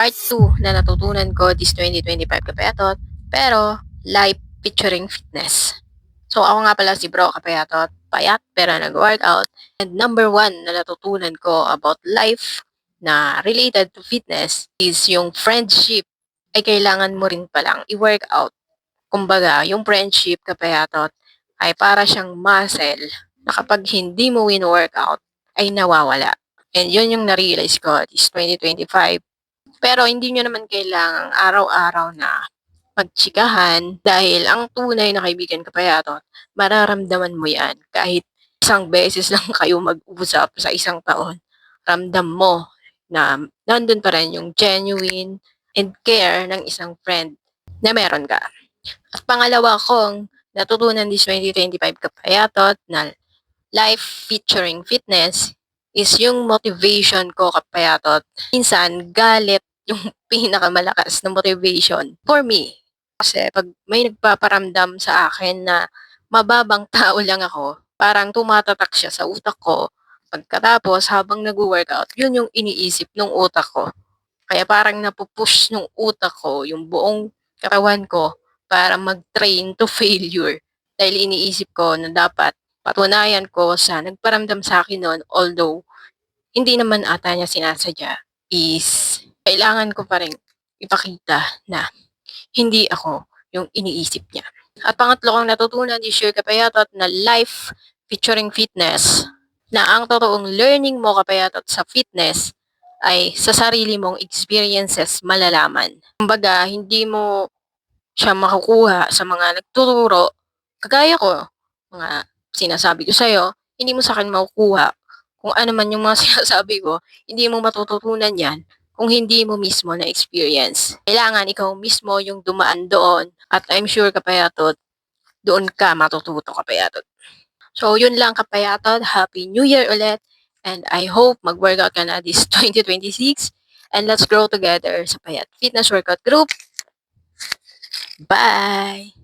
Part 2 na natutunan ko this 2025 Kapayatot, pero life featuring fitness. So ako nga pala si Bro Kapayatot, payat pero nag-workout. And number 1 na natutunan ko about life na related to fitness is yung friendship ay kailangan mo rin palang i-workout. Kumbaga, yung friendship Kapayatot ay para siyang muscle na kapag hindi mo win-workout ay nawawala. And yun yung na-realize ko this 2025. Pero hindi nyo naman kailangang araw-araw na magtsikahan dahil ang tunay na kaibigan Kapayatot, mararamdaman mo yan kahit isang beses lang kayo mag-usap sa isang taon. Ramdam mo na nandun pa rin yung genuine and care ng isang friend na meron ka. At pangalawa kong natutunan this 2025 Kapayatot na life featuring fitness is yung motivation ko Kapayatot. Minsan, galit yung pinakamalakas na motivation for me. Kasi pag may nagpaparamdam sa akin na mababang tao lang ako, parang tumatatak siya sa utak ko. Pagkatapos, habang nag-workout, yun yung iniisip ng utak ko. Kaya parang napupush ng utak ko yung buong katawan ko para mag-train to failure. Dahil iniisip ko na dapat patunayan ko sa nagparamdam sa akin noon, although hindi naman ata niya sinasadya, is kailangan ko pa rin ipakita na hindi ako yung iniisip niya. At pangatlo kong natutunan this year Kapayatot na life featuring fitness, na ang totoong learning mo Kapayatot sa fitness ay sa sarili mong experiences malalaman. Kumbaga, hindi mo siya makukuha sa mga nagtuturo, kagaya ko, mga sinasabi ko sa'yo, hindi mo sa akin makukuha kung ano man yung mga sinasabi ko, hindi mo matututunan yan kung hindi mo mismo na experience. Kailangan ikaw mismo yung dumaan doon at I'm sure Kapayatot, doon ka matututo Kapayatot. So yun lang Kapayatot, Happy New Year ulit and I hope mag-workout ka na this 2026 and let's grow together sa Payat Fitness Workout Group. Bye!